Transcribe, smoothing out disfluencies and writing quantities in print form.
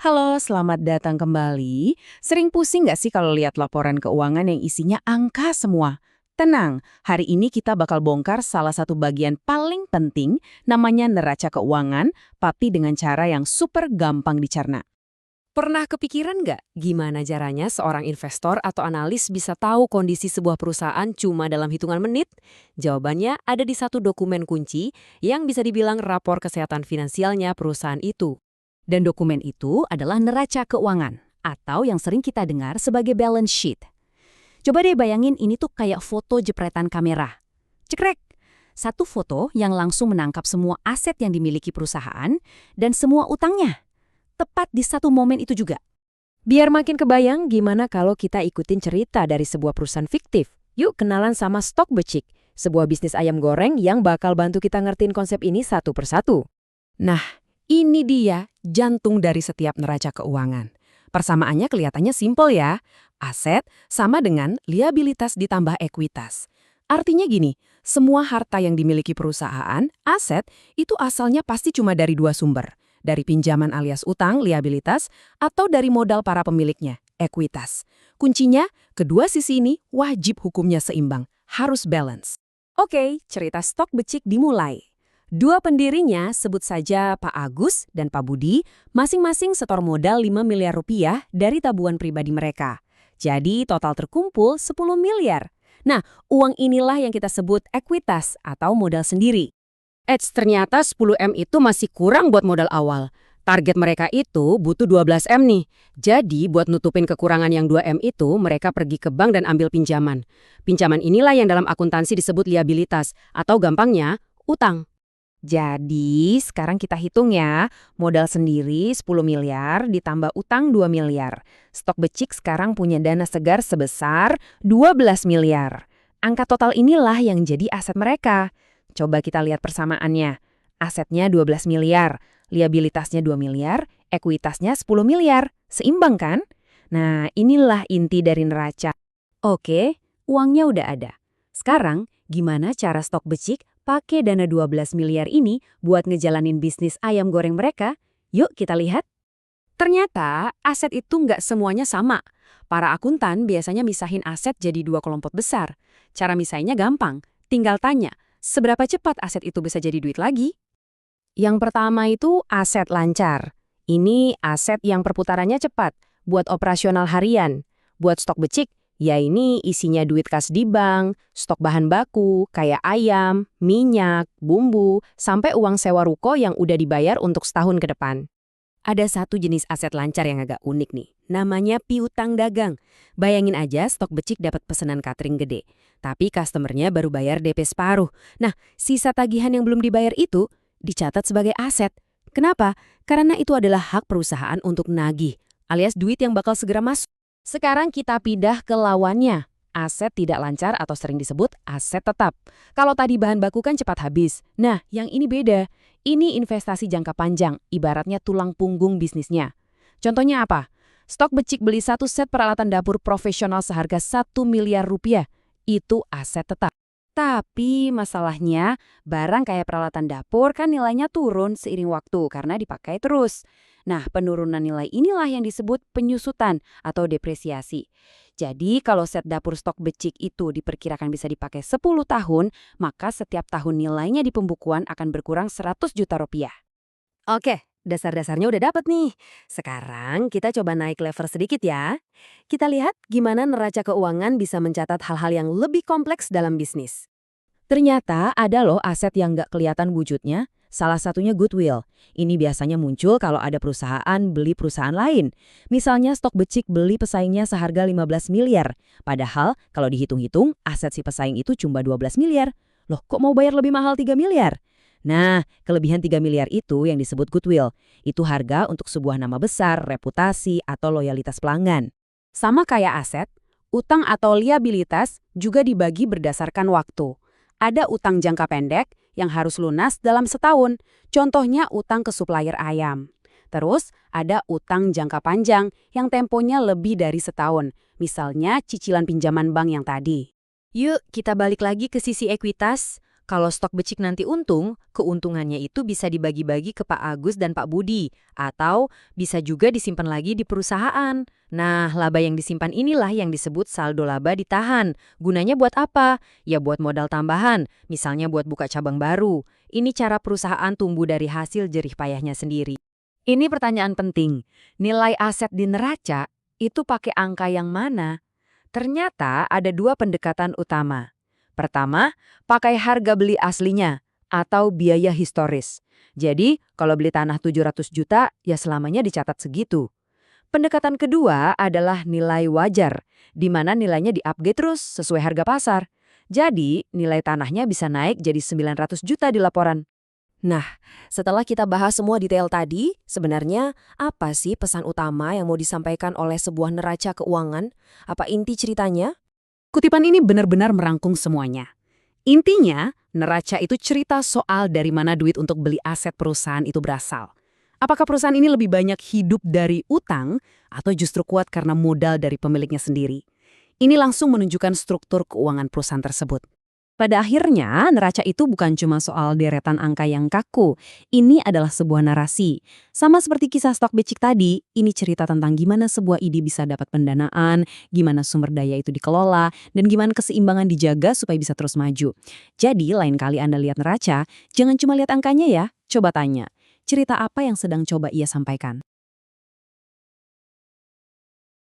Halo, selamat datang kembali. Sering pusing nggak sih kalau lihat laporan keuangan yang isinya angka semua? Tenang, hari ini kita bakal bongkar salah satu bagian paling penting, namanya neraca keuangan, tapi dengan cara yang super gampang dicerna. Pernah kepikiran nggak gimana caranya seorang investor atau analis bisa tahu kondisi sebuah perusahaan cuma dalam hitungan menit? Jawabannya ada di satu dokumen kunci yang bisa dibilang rapor kesehatan finansialnya perusahaan itu. Dan dokumen itu adalah neraca keuangan, atau yang sering kita dengar sebagai balance sheet. Coba deh bayangin ini tuh kayak foto jepretan kamera. Cekrek! Satu foto yang langsung menangkap semua aset yang dimiliki perusahaan dan semua utangnya. Tepat di satu momen itu juga. Biar makin kebayang gimana kalau kita ikutin cerita dari sebuah perusahaan fiktif. Yuk kenalan sama Stock Becik, sebuah bisnis ayam goreng yang bakal bantu kita ngertiin konsep ini satu persatu. Nah, ini dia jantung dari setiap neraca keuangan. Persamaannya kelihatannya simpel ya. Aset sama dengan liabilitas ditambah ekuitas. Artinya gini, semua harta yang dimiliki perusahaan, aset, itu asalnya pasti cuma dari dua sumber. Dari pinjaman alias utang, liabilitas, atau dari modal para pemiliknya, ekuitas. Kuncinya, kedua sisi ini wajib hukumnya seimbang, harus balance. Oke, cerita Stock Becik dimulai. Dua pendirinya, sebut saja Pak Agus dan Pak Budi, masing-masing setor modal 5 miliar rupiah dari tabungan pribadi mereka. Jadi total terkumpul 10 miliar. Nah, uang inilah yang kita sebut ekuitas atau modal sendiri. Ternyata 10 M itu masih kurang buat modal awal. Target mereka itu butuh 12 M nih. Jadi buat nutupin kekurangan yang 2 M itu, mereka pergi ke bank dan ambil pinjaman. Pinjaman inilah yang dalam akuntansi disebut liabilitas, atau gampangnya, utang. Jadi, sekarang kita hitung ya, modal sendiri 10 miliar ditambah utang 2 miliar. Stok Becik sekarang punya dana segar sebesar 12 miliar. Angka total inilah yang jadi aset mereka. Coba kita lihat persamaannya. Asetnya 12 miliar, liabilitasnya 2 miliar, ekuitasnya 10 miliar. Seimbang kan? Nah, inilah inti dari neraca. Oke, uangnya udah ada. Sekarang, gimana cara Stok Becik pakai dana 12 miliar ini buat ngejalanin bisnis ayam goreng mereka? Yuk kita lihat. Ternyata aset itu nggak semuanya sama. Para akuntan biasanya misahin aset jadi dua kelompok besar. Cara misahinnya gampang, tinggal tanya, seberapa cepat aset itu bisa jadi duit lagi? Yang pertama itu aset lancar. Ini aset yang perputarannya cepat, buat operasional harian. Buat Stok Becik, ya ini isinya duit kas di bank, stok bahan baku, kayak ayam, minyak, bumbu, sampai uang sewa ruko yang udah dibayar untuk setahun ke depan. Ada satu jenis aset lancar yang agak unik nih, namanya piutang dagang. Bayangin aja Stok Becik dapat pesanan catering gede, tapi customernya baru bayar DP separuh. Nah, sisa tagihan yang belum dibayar itu dicatat sebagai aset. Kenapa? Karena itu adalah hak perusahaan untuk nagih, alias duit yang bakal segera masuk. Sekarang kita pindah ke lawannya. Aset tidak lancar atau sering disebut aset tetap. Kalau tadi bahan baku kan cepat habis. Nah, yang ini beda. Ini investasi jangka panjang, ibaratnya tulang punggung bisnisnya. Contohnya apa? Stok Becik beli satu set peralatan dapur profesional seharga 1 miliar rupiah. Itu aset tetap. Tapi masalahnya, barang kayak peralatan dapur kan nilainya turun seiring waktu karena dipakai terus. Nah, penurunan nilai inilah yang disebut penyusutan atau depresiasi. Jadi, kalau set dapur Stok Becik itu diperkirakan bisa dipakai 10 tahun, maka setiap tahun nilainya di pembukuan akan berkurang 100 juta rupiah. Oke, dasar-dasarnya udah dapet nih. Sekarang kita coba naik level sedikit ya. Kita lihat gimana neraca keuangan bisa mencatat hal-hal yang lebih kompleks dalam bisnis. Ternyata ada loh aset yang nggak kelihatan wujudnya, salah satunya goodwill. Ini biasanya muncul kalau ada perusahaan beli perusahaan lain. Misalnya Stok Becik beli pesaingnya seharga 15 miliar. Padahal kalau dihitung-hitung, aset si pesaing itu cuma 12 miliar. Loh, kok mau bayar lebih mahal 3 miliar? Nah, kelebihan 3 miliar itu yang disebut goodwill. Itu harga untuk sebuah nama besar, reputasi, atau loyalitas pelanggan. Sama kayak aset, utang atau liabilitas juga dibagi berdasarkan waktu. Ada utang jangka pendek yang harus lunas dalam setahun, contohnya utang ke supplier ayam. Terus ada utang jangka panjang yang temponya lebih dari setahun, misalnya cicilan pinjaman bank yang tadi. Yuk kita balik lagi ke sisi ekuitas. Kalau stok becik nanti untung, keuntungannya itu bisa dibagi-bagi ke Pak Agus dan Pak Budi, atau bisa juga disimpan lagi di perusahaan. Nah, laba yang disimpan inilah yang disebut saldo laba ditahan. Gunanya buat apa? Ya buat modal tambahan, misalnya buat buka cabang baru. Ini cara perusahaan tumbuh dari hasil jerih payahnya sendiri. Ini pertanyaan penting. Nilai aset di neraca itu pakai angka yang mana? Ternyata ada dua pendekatan utama. Pertama, pakai harga beli aslinya atau biaya historis. Jadi, kalau beli tanah 700 juta, ya selamanya dicatat segitu. Pendekatan kedua adalah nilai wajar, di mana nilainya di-upgrade terus sesuai harga pasar. Jadi, nilai tanahnya bisa naik jadi 900 juta di laporan. Nah, setelah kita bahas semua detail tadi, sebenarnya apa sih pesan utama yang mau disampaikan oleh sebuah neraca keuangan? Apa inti ceritanya? Kutipan ini benar-benar merangkum semuanya. Intinya, neraca itu cerita soal dari mana duit untuk beli aset perusahaan itu berasal. Apakah perusahaan ini lebih banyak hidup dari utang atau justru kuat karena modal dari pemiliknya sendiri? Ini langsung menunjukkan struktur keuangan perusahaan tersebut. Pada akhirnya, neraca itu bukan cuma soal deretan angka yang kaku. Ini adalah sebuah narasi. Sama seperti kisah stok becik tadi, ini cerita tentang gimana sebuah ide bisa dapat pendanaan, gimana sumber daya itu dikelola, dan gimana keseimbangan dijaga supaya bisa terus maju. Jadi, lain kali Anda lihat neraca, jangan cuma lihat angkanya ya, coba tanya. Cerita apa yang sedang coba ia sampaikan?